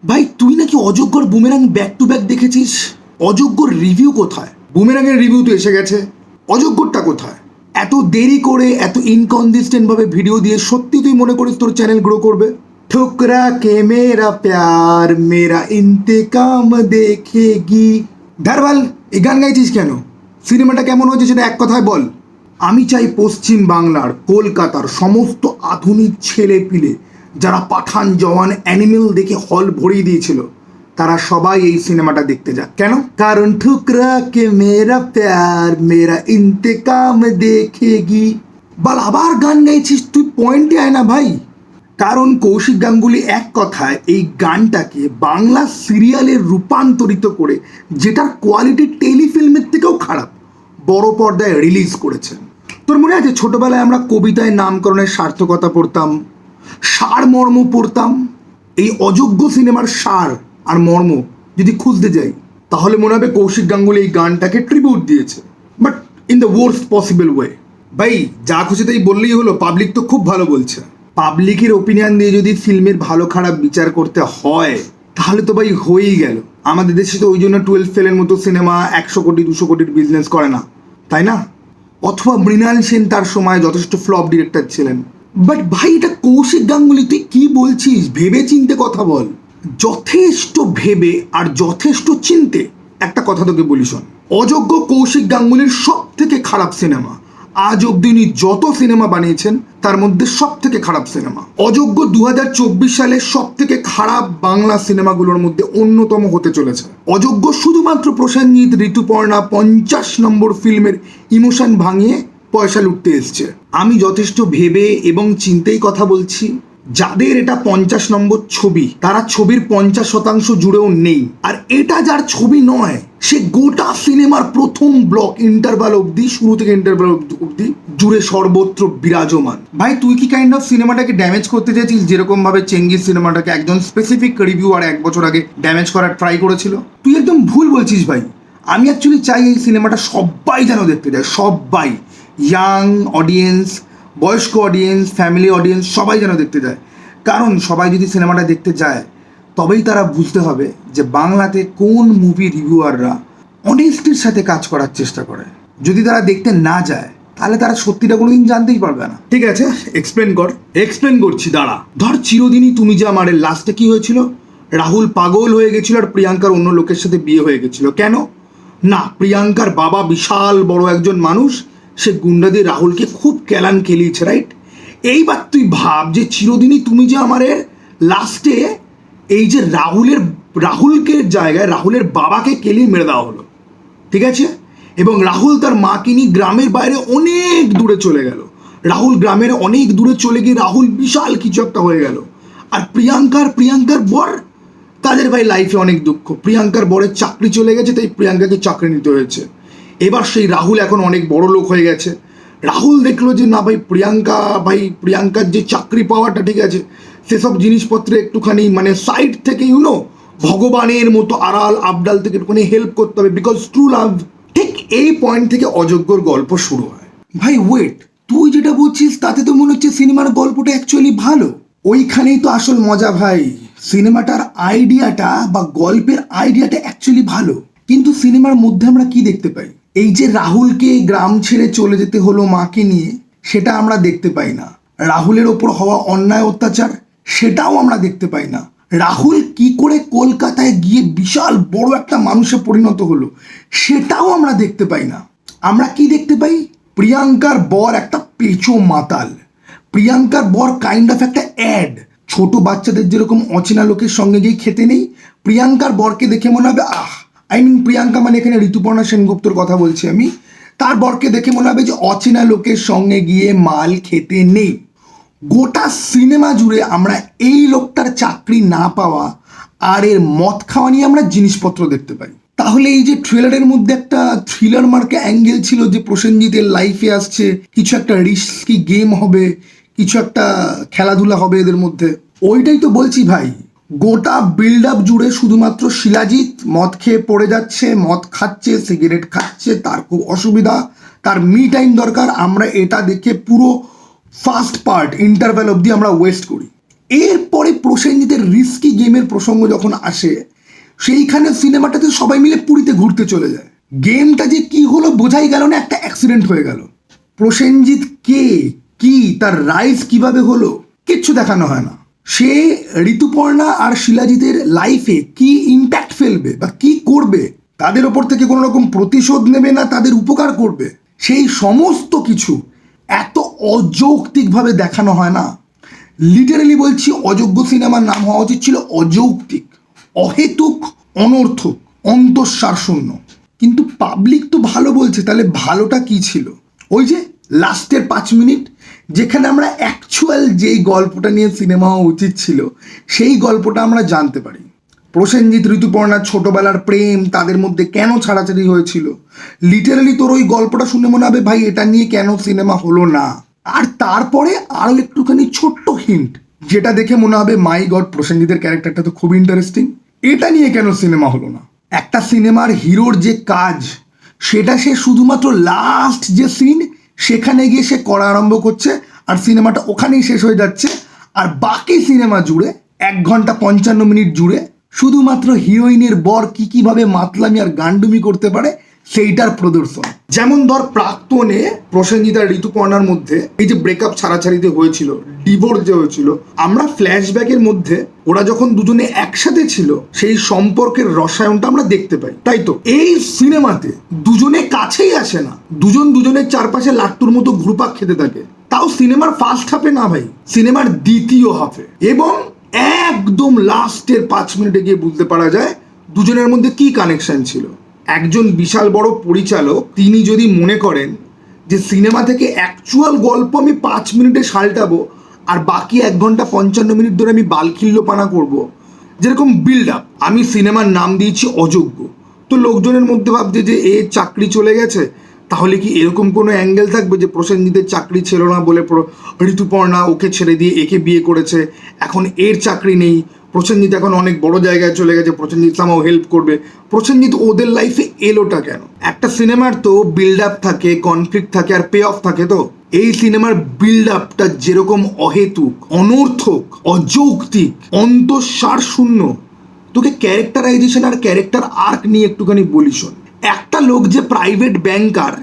ভাই তুই নাকি অযোগ্যর বুমেরাং ব্যাক টু ব্যাক দেখেছিস? অযোগ্যর রিভিউ কোথায়? বুমেরাংয়ের রিভিউ তো এসে গেছে, অযোগ্যরটা কোথায়? এত দেরি করে এত ইনকনসিস্টেন্ট ভাবে ভিডিও দিয়ে সত্যি তুই মনে করিস তোর চ্যানেল গ্রো করবে? ঠুকরা কে মেরা প্যার মেরা ইন্তেকাম দেখেগি। ধারবাল, এই গান গাইছিস কেন? সিনেমাটা কেমন হয়েছে সেটা এক কথায় বল। আমি চাই পশ্চিম বাংলার কলকাতার সমস্ত আধুনিক ছেলে পিলে যারা পাঠান জওয়ান অ্যানিমেল দেখে হল ভরিয়ে দিয়েছিল তারা সবাই এই সিনেমাটা দেখতে যাক। কেন? কারণ ঠুকরা কে মেরা প্যার মেরা ইন্তেকাম দেখেগি। বল, আবার গান গাইছিস তুই, পয়েন্টে আয় না ভাই। কারণ কৌশিক গাঙ্গুলি এক কথায় এই গানটাকে বাংলা সিরিয়ালের রূপান্তরিত করে, যেটার কোয়ালিটি টেলিফিল্মের থেকেও খারাপ, বড় পর্দায় রিলিজ করেছেন। তোর মনে আছে ছোটবেলায় আমরা কবিতায় নামকরণের সার্থকতা পড়তাম, সারমর্ম পড়তাম? এই অযোগ্য সিনেমার সার আর মর্ম যদি খুঁজতে যাই তাহলে মনে হবে কৌশিক গাঙ্গুলি এই গানটাকে ট্রিবিউট দিয়েছে, but in the worst possible way. ভাই যা খুশি তাই বললেই হলো? পাবলিক তো খুব ভালো বলছে। পাবলিকের ওপিনিয়ন দিয়ে যদি ফিল্মের ভালো খারাপ বিচার করতে হয় তাহলে তো ভাই হয়েই গেল। আমাদের দেশে তো ওই জন্য 12 ফেলের মতো সিনেমা 100 কোটি 200 কোটির বিজনেস করে না, তাই না? অথবা মৃণাল সেন তার সময় যথেষ্ট ফ্লপ ডিরেক্টর ছিলেন। বাট ভাই এটা কৌশিক গাঙ্গুলি, তুই কি বলছিস? ভেবে চিনতে কথা বল। যথেষ্ট ভেবে আর যথেষ্ট চিনতে। একটা কথা তোকে বলি শোন, অযোগ্য কৌশিক গাঙ্গুলির সব থেকে খারাপ সিনেমা। আজ অব্দি উনি যত সিনেমা বানিয়েছেন তার মধ্যে সব থেকে খারাপ সিনেমা অযোগ্য। 2024 সালের সব থেকে খারাপ বাংলা সিনেমাগুলোর মধ্যে অন্যতম হতে চলেছে অযোগ্য। শুধুমাত্র প্রসেনজিৎ, ঋতুপর্ণা 50 নম্বর ফিল্মের ইমোশন ভাঙিয়ে পয়সা লুটতে এসছে। আমি যথেষ্ট ভেবে এবং চিন্তেই কথা বলছি। যাদের এটা 50 নম্বর ছবি তারা ছবির 50% জুড়েও নেই। আর এটা যার ছবি নয় সে গোটা সিনেমার প্রথম ব্লক ইন্টারভাল অবধি, শুরু থেকে ইন্টারভাল অবধি জুড়ে সর্বত্র বিরাজমান। ভাই তুই কি কাইন্ড অফ সিনেমাটাকে ড্যামেজ করতে চাইছিস যেরকম ভাবে চেঙ্গিস সিনেমাটাকে একজন স্পেসিফিক রিভিউয়ার 1 বছর আগে ড্যামেজ করার ট্রাই করেছিল? তুই একদম ভুল বলছিস ভাই। আমি অ্যাকচুয়ালি চাই এই সিনেমাটা সবাই যেন দেখতে যায়, সবাই, ইয়াং অডিয়েন্স, বয়স্ক অডিয়েন্স, ফ্যামিলি অডিয়েন্স, সবাই যেন দেখতে যায়। কারণ সবাই যদি সিনেমাটা দেখতে যায় তবেই তারা বুঝতে হবে যে বাংলাতে কোন মুভি রিভিউয়াররা অনেস্টির সাথে কাজ করার চেষ্টা করে। যদি তারা দেখতে না যায় তাহলে তারা সত্যিটা কোনোদিন জানতেই পারবে না। ঠিক আছে, এক্সপ্লেন করছি, দাঁড়া। ধর চিরদিনই তুমি যে আমারে লাস্টে কি হয়েছিল? রাহুল পাগল হয়ে গেছিল আর প্রিয়াঙ্কার অন্য লোকের সাথে বিয়ে হয়ে গেছিল। কেন? না, প্রিয়াঙ্কার বাবা বিশাল বড় একজন মানুষ, সে গুন্ডা দিয়ে রাহুলকে খুব কেলান খেলিয়েছে, রাইট? এইবার তুই ভাব যে চিরদিনই তুমি যে আমারে লাস্টে এই যে রাহুলকে জায়গায় রাহুলের বাবাকে কেলিয়ে মেরে দেওয়া হলো, ঠিক আছে? এবং রাহুল তার মাকে নিয়ে গ্রামের বাইরে অনেক দূরে চলে গেল। রাহুল গ্রামের অনেক দূরে চলে গিয়ে রাহুল বিশাল কিছু একটা হয়ে গেল। আর প্রিয়াঙ্কার বর, তাদের ভাই লাইফে অনেক দুঃখ। প্রিয়াঙ্কার বরের চাকরি চলে গেছে, তাই প্রিয়াঙ্কাকে চাকরি নিতে হয়েছে। এবার সেই রাহুল এখন অনেক বড় লোক হয়ে গেছে। রাহুল দেখলো যে না ভাই প্রিয়াঙ্কার যে চাকরি পাওয়াটা ঠিক আছে, সেসব জিনিসপত্রে একটুখানি মানে সাইড থেকে ভগবানের মতো আড়াল আবডাল থেকে একটুখানি হেল্প করতে হবে, বিকজ ট্রু লাভ। ঠিক এই পয়েন্ট থেকে অযোগ্যর গল্প শুরু হয়। ভাই ওয়েট, তুই যেটা বলছিস তাতে তো মনে হচ্ছে সিনেমার গল্পটা অ্যাকচুয়ালি ভালো। ওইখানেই তো আসল মজা ভাই। সিনেমাটার আইডিয়াটা বা গল্পের আইডিয়াটা অ্যাকচুয়ালি ভালো, কিন্তু সিনেমার মধ্যে আমরা কি দেখতে পাই? এই যে রাহুলকে গ্রাম ছেড়ে চলে যেতে হলো মাকে নিয়ে, সেটা আমরা দেখতে পাই না। রাহুলের ওপর হওয়া অন্যায় অত্যাচার, সেটাও আমরা দেখতে পাই না। রাহুল কি করে কলকাতায় গিয়ে বিশাল বড় একটা মানুষে পরিণত হলো, সেটাও আমরা দেখতে পাই না। আমরা কি দেখতে পাই? প্রিয়াঙ্কার বর একটা পেচো মাতাল। প্রিয়াঙ্কার বর কাইন্ড অফ একটা অ্যাড। ছোট বাচ্চাদের যেরকম অচেনা লোকের সঙ্গে গিয়ে খেতে নেই, প্রিয়াঙ্কার বরকে দেখে মনে হবে প্রিয়াঙ্কা মানে এখানে ঋতুপর্ণা সেনগুপ্তর কথা বলছি আমি। তার বরকে দেখে মনে হবে যে অচেনা লোকের সঙ্গে গিয়ে মাল খেতে নেই। গোটা সিনেমা জুড়ে আমরা এই লোকটার চাকরি না পাওয়া আর এর মদ খাওয়া নিয়ে আমরা জিনিসপত্র দেখতে পাই। তাহলে এই যে ট্রেলারের মধ্যে একটা থ্রিলার মার্কা অ্যাঙ্গেল ছিল যে প্রসেনজিতের লাইফে আসছে, কিছু একটা রিস্কি গেম হবে, কিছু একটা খেলাধুলা হবে এদের মধ্যে, ওইটাই তো বলছি ভাই। গোটা বিল্ড আপ জুড়ে শুধুমাত্র শিলাজিৎ মদ খেয়ে পড়ে যাচ্ছে, মদ খাচ্ছে, সিগারেট খাচ্ছে, তার খুব অসুবিধা, তার মি টাইম দরকার। আমরা এটা দেখে পুরো ফার্স্ট পার্ট ইন্টারভ্যাল অবধি আমরা ওয়েস্ট করি। এরপরে প্রসেনজিতের রিস্কি গেমের প্রসঙ্গ যখন আসে, সেইখানে সিনেমাটাতে সবাই মিলে পুরীতে ঘুরতে চলে যায়। গেমটা যে কি হলো বোঝাই গেল না, একটা অ্যাক্সিডেন্ট হয়ে গেল। প্রসেনজিৎ কে, কি তার রাইজ কিভাবে হলো, কিচ্ছু দেখানো হয় না। সে ঋতুপর্ণা আর শিলাজিতের লাইফে কি ইম্প্যাক্ট ফেলবে বা কি করবে, তাদের ওপর থেকে কোনো রকম প্রতিশোধ নেবে না তাদের উপকার করবে, সেই সমস্ত কিছু এত অযৌক্তিকভাবে দেখানো হয় না। লিটারেলি বলছি, অযোগ্য সিনেমার নাম হওয়া উচিত ছিল অযৌক্তিক, অহেতুক, অনর্থক, অন্তঃসার শূন্য। কিন্তু পাবলিক তো ভালো বলছে, তাহলে ভালোটা কি ছিল? ওই যে লাস্টের 5 মিনিট যেখানে আমরা অ্যাকচুয়াল যেই গল্পটা নিয়ে সিনেমা হওয়া উচিত ছিল সেই গল্পটা আমরা জানতে পারি। প্রসেনজিৎ ঋতুপর্ণার ছোটবেলার প্রেম, তাদের মধ্যে কেন ছাড়াছাড়ি হয়েছিল, লিটারালি তোর ওই গল্পটা শুনে মনে হবে ভাই এটা নিয়ে কেন সিনেমা হলো না। আর তারপরে আরও একটুখানি ছোট্ট হিন্ট, যেটা দেখে মনে হবে মাই গড প্রসেনজিতের ক্যারেক্টারটা তো খুব ইন্টারেস্টিং, এটা নিয়ে কেন সিনেমা হলো না। একটা সিনেমার হিরোর যে কাজ, সেটা সে শুধুমাত্র লাস্ট যে সিন সেখানে গিয়ে সে করা আরম্ভ করছে, আর সিনেমাটা ওখানেই শেষ হয়ে যাচ্ছে। আর বাকি সিনেমা জুড়ে 1 ঘন্টা 55 মিনিট জুড়ে শুধুমাত্র হিরোইনের বর কিভাবে মাতলামি আর গান্ডুমি করতে পারে সেইটার প্রদর্শন। যেমন ধর প্রাক্তনে প্রসেনজিৎ আর ঋতুপর্ণার মধ্যে এই যে ব্রেকআপ ছাড়াছাড়িতে হয়েছিল, ডিভোর্স যে হয়েছিল, আমরা ফ্ল্যাশব্যাকের মধ্যে ওরা যখন দুজনে একসাথে ছিল সেই সম্পর্কের রসায়নটা আমরা দেখতে পাই। তাই তো এই সিনেমাতে দুজনে কাছেই আসে না, দুজন দুজনের চারপাশে লাট্টুর মতো ঘুরপাক খেতে থাকে, তাও সিনেমার ফার্স্ট হাফে না ভাই, সিনেমার দ্বিতীয় হাফে। এবং একদম লাস্টের 5 মিনিটে গিয়ে বুঝতে পারা যায় দুজনের মধ্যে কি কানেকশন ছিল। একজন বিশাল বড় পরিচালক, তিনি যদি মনে করেন যে সিনেমা থেকে অ্যাকচুয়াল গল্প আমি 5 মিনিটে সালটাবো আর বাকি 1 ঘন্টা 55 মিনিট ধরে আমি বালখিল্যপানা করব, যেরকম বিল্ড আপ, আমি সিনেমার নাম দিয়েছি অযোগ্য, তো লোকজনের মধ্যে ভাবছে যে এর চাকরি চলে গেছে, তাহলে কি এরকম কোনো অ্যাঙ্গেল থাকবে যে প্রসেনজিতের চাকরি ছিল না বলে ঋতুপর্ণা ওকে ছেড়ে দিয়ে একে বিয়ে করেছে, এখন এর চাকরি নেই, প্রসেনজিৎ এখন অনেক বড় জায়গায় চলে গেছে, প্রসেনজিৎ সামাও হেল্প করবে, প্রসেনজিৎ ওদের লাইফে এলোটা কেন? একটা সিনেমার তো বিল্ড আপ থাকে, কনফ্লিক্ট থাকে আর পে অফ থাকে। তো এই সিনেমার বিল্ড আপটা যেরকম অহেতুক, অনর্থক, অযৌক্তিক, অন্তঃসার শূন্য। তোকে ক্যারেক্টারাইজেশন আর ক্যারেক্টার আর্ক নিয়ে একটুখানি বলি শোন। একটা লোক যে প্রাইভেট ব্যাংকার,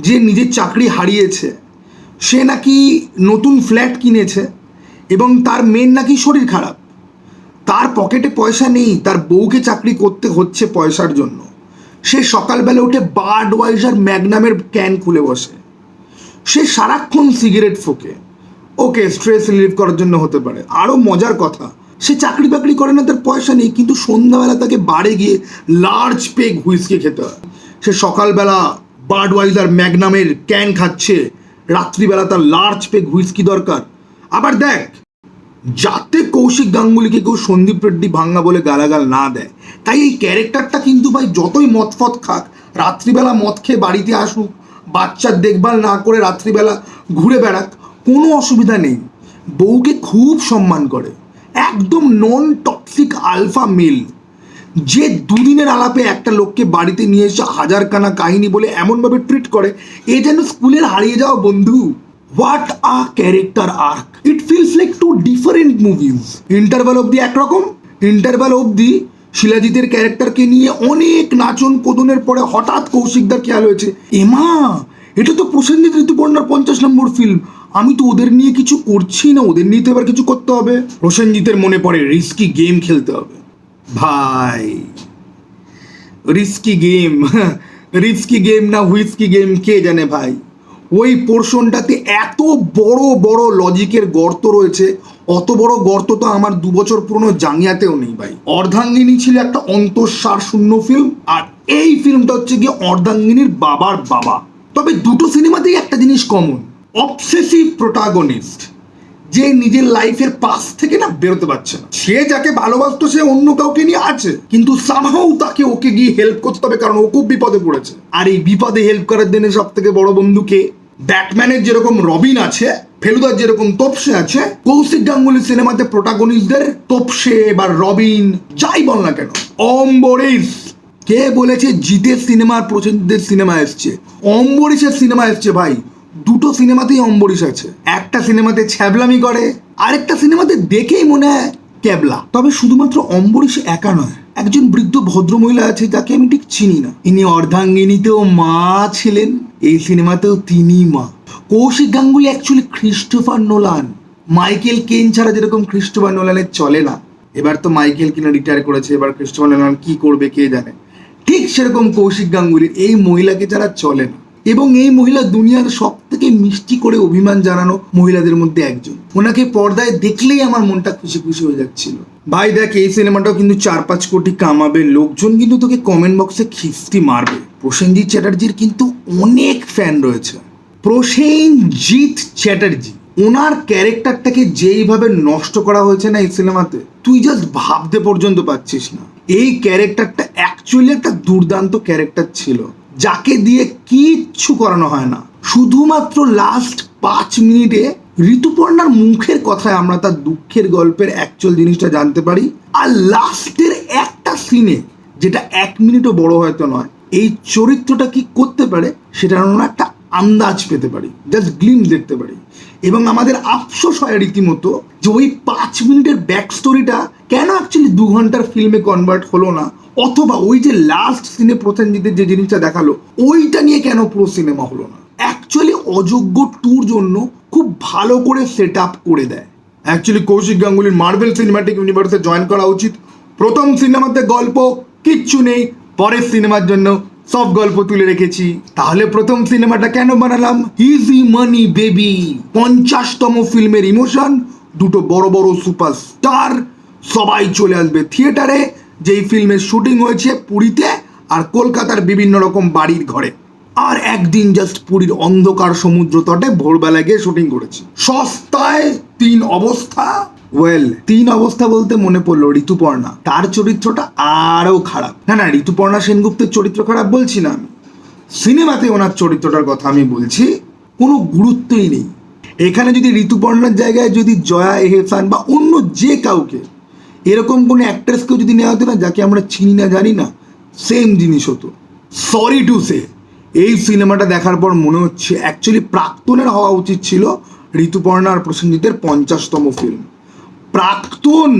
যে নিজের চাকরি হারিয়েছে, সে নাকি নতুন ফ্ল্যাট কিনেছে এবং তার মেয়ের নাকি শরীর খারাপ, তার পকেটে পয়সা নেই, তার বউকে চাকরি করতে হচ্ছে পয়সার জন্য। সে সকালবেলা উঠে বাডওয়াইজার ম্যাগনামের ক্যান খুলে বসে, সে সারাক্ষণ সিগারেট ফোকে। ওকে, স্ট্রেস রিলিভ করার জন্য হতে পারে, আরও মজার কথা সে চাকরি বাকরি করে না, তার পয়সা নেই, কিন্তু সন্ধ্যাবেলা তাকে বারে গিয়ে লার্জ পেগ হুইস্কি খেতে হয়। সে সকালবেলা বাডওয়াইজার ম্যাগনামের ক্যান খাচ্ছে, রাত্রিবেলা তার লার্জ পেগ হুইস্কি দরকার। আবার দেখ, যাতে কৌশিক গাঙ্গুলিকে কেউ সন্দীপ রেড্ডি ভাঙ্গা বলে গালাগাল না দেয়, তাই এই ক্যারেক্টারটা কিন্তু ভাই যতই মদ ফদ খাক, রাত্রিবেলা মদ খেয়ে বাড়িতে আসুক, বাচ্চার দেখভাল না করে রাত্রিবেলা ঘুরে বেড়াক, কোনো অসুবিধা নেই, বউকে খুব সম্মান করে, একদম নন টক্সিক আলফা মেল, যে 2 দিনের আলাপে একটা লোককে বাড়িতে নিয়ে এসে 1000খানা কাহিনী বলে এমনভাবে ট্রিট করে এ যেন স্কুলের হারিয়ে যাওয়া বন্ধু। What a character arc! It feels like 2 different movies. Interval অবধি একরকম, ইন্টারভ্যাল অবধি শিলাজিতের ক্যারেক্টারকে নিয়ে অনেক নাচন কোদনের পরে হঠাৎ কৌশিকদার খেয়াল হয়েছে, এমা এটা তো প্রসেনজিৎ ঋতুপর্ণার 50 নম্বর ফিল্ম, আমি তো ওদের নিয়ে কিছু করছি না, ওদের নিয়ে তো এবার কিছু করতে হবে। প্রসেনজিতের মনে পড়ে রিস্কি গেম খেলতে হবে। ভাই রিস্কি গেম, রিস্কি গেম না হুইস্কি গেম কে জানে ভাই। ওই পোর্শনটাতে এত বড় বড় লজিকের গর্ত রয়েছে, অত বড় গর্ত তো আমার 2 বছর পুরনো জাঙ্গিয়াতেও নেই ভাই। অর্ধাঙ্গিনী ছিল একটা অন্তঃসার শূন্য ফিল্ম, আর এই ফিল্মটা হচ্ছে গিয়ে অর্ধাঙ্গিনীর বাবার বাবা। তবে দুটো সিনেমাতেই একটা জিনিস কমন, অবসেসিভ প্রোটাগনিস্ট, যে নিজের লাইফের পাশ থেকে না বেরোতে পারছে না। সে যাকে ভালোবাসতো সে অন্য কাউকে নিয়ে আছে, কিন্তু সামহাউ তাকে ওকে গিয়ে হেল্প করতে হবে, কারণ ও খুব বিপদে পড়েছে। আর এই বিপদে হেল্প করার জন্য সব থেকে বড় বন্ধুকে, ব্যাটম্যানের যেরকম রবিন আছে, ফেলুদার যেরকম তোপসে আছে, কৌশিক গাঙ্গুলি সিনেমাতে প্রোটাগনিস্টদের তোপসে বা রবিন যাই বল না কেন। অম্বরীশ, কে বলেছে জিতের সিনেমা আর প্রসেনজিতের সিনেমা এসছে? অম্বরীশের সিনেমা এসছে ভাই, দুটো সিনেমাতেই অম্বরীশ আছে। একটা সিনেমাতে ছ্যাবলামি করে, আরেকটা সিনেমাতে দেখেই মনে হয় ক্যাবলা। তবে শুধুমাত্র অম্বরীশ একা নয়, একজন বৃদ্ধ ভদ্রমহিলা আছে যাকে আমি ঠিক চিনি না, ইনি অর্ধাঙ্গিনীতেও মা ছিলেন, এই সিনেমাতেও তিনি মা। Kaushik Ganguly actually Christopher Nolan. Michael Caine ছাড়া যেরকম ক্রিস্টোফার নোলানের চলে না, এবার তো মাইকেল কেন রিটায়ার করেছে, এবার ক্রিস্টোফার নোলান কি করবে কে জানে, ঠিক সেরকম কৌশিক গাঙ্গুলির এই মহিলাকে ছাড়া চলে না। এবং এই মহিলা দুনিয়ার সব থেকে মিষ্টি করে অভিমান জানানো মহিলাদের মধ্যে একজন। ওনাকে পর্দায় দেখলেই আমার মনটা খুশি খুশি হয়ে যাচ্ছিল। ভাই দেখ, এই সিনেমাটাও কিন্তু 4-5 কোটি কামাবে, লোকজন কিন্তু তোকে কমেন্ট বক্সে খিস্তি মারবে। প্রসেনজিৎ চ্যাটার্জির কিন্তু অনেক ফ্যান রয়েছে। প্রসেনজিৎ চ্যাটার্জি, ওনার ক্যারেক্টারটাকে যেইভাবে নষ্ট করা হয়েছে না এই সিনেমাতে, তুই জাস্ট ভাবতে পর্যন্ত পাচ্ছিস না। এই ক্যারেক্টারটা অ্যাকচুয়ালি একটা দুর্দান্ত ক্যারেক্টার ছিল, যাকে দিয়ে কিচ্ছু করানো হয় না। শুধুমাত্র লাস্ট 5 মিনিটে ঋতুপর্ণার মুখের কথায় আমরা তার দুঃখের গল্পের অ্যাকচুয়াল জিনিসটা জানতে পারি। আর লাস্টের একটা সিনে, যেটা 1 মিনিটও বড় হয়তো নয়, এই চরিত্রটা কি করতে পারে সেটা আমরা একটা আন্দাজ পেতে পারি, জাস্ট গ্লিমস দেখতে পারি। এবং আমাদের আফসোস হয় রীতিমতো যে ওই 5 মিনিটের ব্যাক স্টোরিটা কেন অ্যাকচুয়ালি 2 ঘন্টার ফিল্মে কনভার্ট হলো না, অথবা ওই যে লাস্ট সিনে প্রসেনজিতের যে জিনিসটা দেখালো ওইটা নিয়ে কেন পুরো সিনেমা হলো না। অ্যাকচুয়ালি অযোগ্য 2 জন্য খুব ভালো করে সেট আপ করে দেয়। অ্যাকচুয়ালি কৌশিক গাঙ্গুলির মার্ভেল সিনেমাটিক ইউনিভার্সে জয়েন করা উচিত। প্রথম সিনেমাতে গল্প কিচ্ছু নেই, পরের সিনেমার জন্য সব গল্প তুলে রেখেছি। তাহলে প্রথম সিনেমাটা কেন বানালাম? ইজি মানি বেবি, 50তম ফিল্মের ইমোশন, 2 বড় বড় সুপারস্টার, সবাই চলে আসবে থিয়েটারে। যেই ফিল্মের শুটিং হয়েছে পুরীতে আর কলকাতার বিভিন্ন রকম বাড়ির ঘরে, আর একদিন জাস্ট পুরীর অন্ধকার সমুদ্র তটে ভোরবেলা গিয়ে শুটিং করেছি। সস্তায় 3 অবস্থা। 3 অবস্থা বলতে মনে পড়লো ঋতুপর্ণা, তার চরিত্রটা আরও খারাপ। না, ঋতুপর্ণা সেনগুপ্তের চরিত্র খারাপ বলছি না আমি, সিনেমাতে ওনার চরিত্রটার কথা আমি বলছি। কোনো গুরুত্বই নেই এখানে। যদি ঋতুপর্ণার জায়গায় যদি জয়া এহসান বা অন্য যে কাউকে, এরকম কোনো অ্যাক্ট্রেসকেও যদি নেওয়া হতো না, যাকে আমরা চিনি না জানি না, সেম জিনিস হতো। সরি টু সে, এই সিনেমাটা দেখার পর মনে হচ্ছে অ্যাকচুয়ালি প্রাক্তনের হওয়া উচিত ছিল ঋতুপর্ণা আর প্রসেনজিতের 50তম ফিল্ম। প্রাক্তন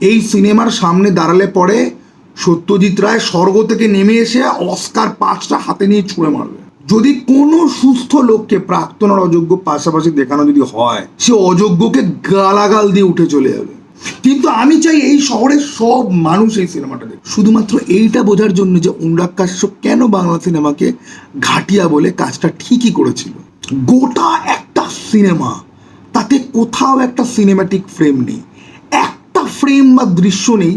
এই সিনেমার সামনে দাঁড়ালে পরে সত্যজিৎ রায় স্বর্গ থেকে নেমে এসে অস্কার 5টা হাতে নিয়ে ছুঁড়ে মারবে। যদি কোনো সুস্থ লোককে প্রাক্তন আর অযোগ্য পাশাপাশি দেখানো যদি হয়, সে অযোগ্যকে গালাগাল দিয়ে উঠে চলে যাবে। কিন্তু আমি চাই এই শহরের সব মানুষ এই সিনেমাটা দেখে, শুধুমাত্র এইটা বোঝার জন্য যে অনুরাগ কাশ্যপ কেন বাংলা সিনেমাকে ঘাটিয়া বলে কাজটা ঠিকই করেছিল। গোটা একটা সিনেমা, তাতে কোথাও একটা সিনেম্যাটিক ফ্রেম নেই, একটা ফ্রেম বা দৃশ্য নেই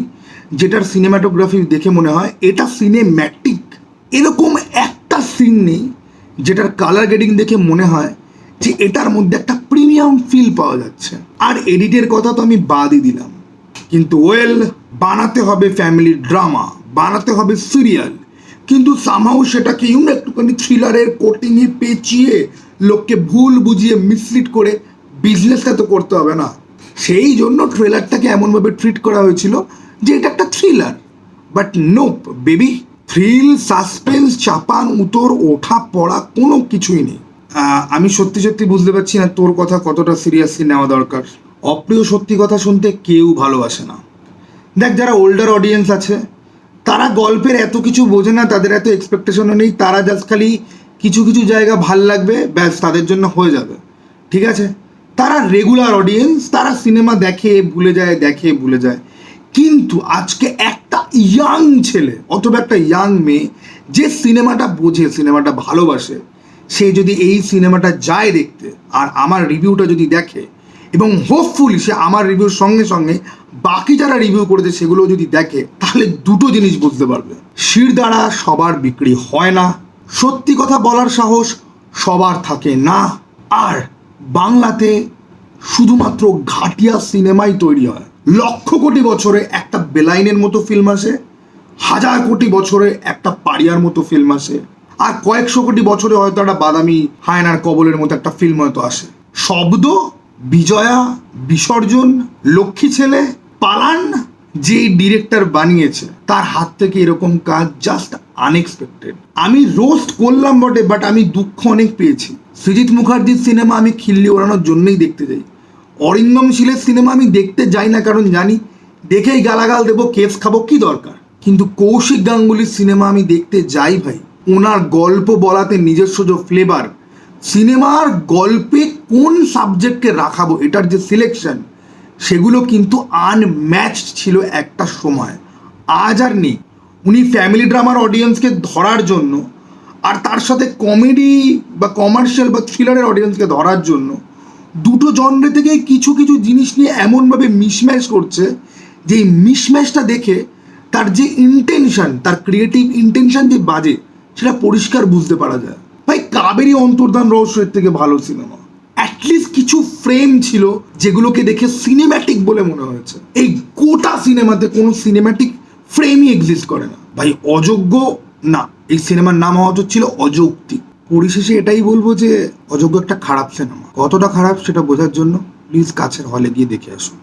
যেটার সিনেমাটোগ্রাফি দেখে মনে হয় এটা সিনেম্যাটিক। এরকম একটা সিন নেই যেটার কালার গ্রেডিং দেখে মনে হয় যে এটার মধ্যে একটা প্রিমিয়াম ফিল পাওয়া যাচ্ছে। আর এডিটের কথা তো আমি বাদই দিলাম, কিন্তু বানাতে হবে ফ্যামিলি ড্রামা, বানাতে হবে সিরিয়াল, কিন্তু সামহাউ সেটাকে একটুখানি থ্রিলারের কোটিংয়ে পেঁচিয়ে লোককে ভুল বুঝিয়ে মিসলিড করে বিজনেসটা তো করতে হবে না। সেই জন্য ট্রেলারটাকে এমনভাবে ট্রিট করা হয়েছিল যে এটা একটা thriller, but nope baby, thrill suspense চাপান উতর ওঠা পড়া কোনো কিছুই নেই। আমি সত্যি সত্যি বুঝতে পারছি না তোর কথা কতটা সিরিয়াসলি নেওয়া দরকার। অপ্রিয় সত্যি কথা শুনতে কেউ ভালোবাসে না। দেখ, যারা ওল্ডার অডিয়েন্স আছে তারা গল্পের এত কিছু বোঝে না, তাদের এত এক্সপেকটেশনও নেই, তারা জাস্ট খালি কিছু কিছু জায়গা ভাল লাগবে ব্যাস তাদের জন্য হয়ে যাবে, ঠিক আছে। তারা রেগুলার অডিয়েন্স, তারা সিনেমা দেখে ভুলে যায়। কিন্তু আজকে একটা ইয়াং ছেলে অথবা একটা ইয়াং মেয়ে যে সিনেমাটা বোঝে, সিনেমাটা ভালোবাসে, সে যদি এই সিনেমাটা যায় দেখতে আর আমার রিভিউটা যদি দেখে, এবং হোপফুলি সে আমার রিভিউর সঙ্গে সঙ্গে বাকি যারা রিভিউ করেছে সেগুলো যদি দেখে, তাহলে 2টো জিনিস বুঝতে পারবে। শির দ্বারা সবার বিক্রি হয় না, সত্যি কথা বলার সাহস সবার থাকে না, আর বাংলাতে শুধুমাত্র ঘাটিয়া সিনেমাই তৈরি হয়। লক্ষ কোটি বছরে একটা বেলাইনের মতো ফিল্ম আসে, 1000 কোটি বছরে একটা পারিয়ার মতো ফিল্ম আসে, আর কয়েকশো কোটি বছরে হয়তো একটা বাদামি হায়নার কবলের মতো একটা ফিল্ম হয়তো আসে। শব্দ, বিজয়া, বিসর্জন, লক্ষ্মী ছেলে, পালান, যে ডিরেক্টর বানিয়েছে তার হাত থেকে এরকম কাজ জাস্ট আনএক্সপেক্টেড। আমি রোস্ট করলাম বটে, বাট আমি দুঃখ অনেক পেয়েছি। সৃজিত মুখার্জির সিনেমা আমি খিল্লি ওড়ানোর জন্যই দেখতে যাই। অরিন্দম শীলের সিনেমা আমি দেখতে যাই না, কারণ জানি দেখেই গালাগাল দেবো, কেস খাবো, কি দরকার। কিন্তু কৌশিক গাঙ্গুলির সিনেমা আমি দেখতে যাই ভাই, ওনার গল্প বলাতে নিজস্ব যে ফ্লেভার, সিনেমার গল্পে কোন সাবজেক্টকে রাখাবো এটার যে সিলেকশন, সেগুলো কিন্তু আনম্যাচড ছিল একটা সময়, আজ আর নেই। উনি ফ্যামিলি ড্রামার অডিয়েন্সকে ধরার জন্য, আর তার সাথে কমেডি বা কমার্শিয়াল বা থ্রিলারের অডিয়েন্সকে ধরার জন্য দুটো জনরে থেকে কিছু কিছু জিনিস নিয়ে এমনভাবে মিসম্যাচ করছে যে এই মিসম্যাচটা দেখে তার যে ইন্টেনশন, তার ক্রিয়েটিভ ইন্টেনশন যে বাজে, সেটা পরিষ্কার বুঝতে পারা যায়। ভাই কাবেরী অন্তর্ধান রহস্যের থেকে ভালো সিনেমা, অ্যাটলিস্ট কিছু ফ্রেম ছিল যেগুলোকে দেখে সিনেম্যাটিক বলে মনে হয়েছে। এই গোটা সিনেমাতে কোনো সিনেম্যাটিক ফ্রেমই এক্সিস্ট করে না ভাই। অযোগ্য না, এই সিনেমার নাম হওয়া উচিত ছিল অযৌক্তিক। পরিশেষে এটাই বলবো যে অযোগ্য একটা খারাপ সিনেমা, কতটা খারাপ সেটা বোঝার জন্য প্লিজ কাছের হলে গিয়ে দেখে আসুন।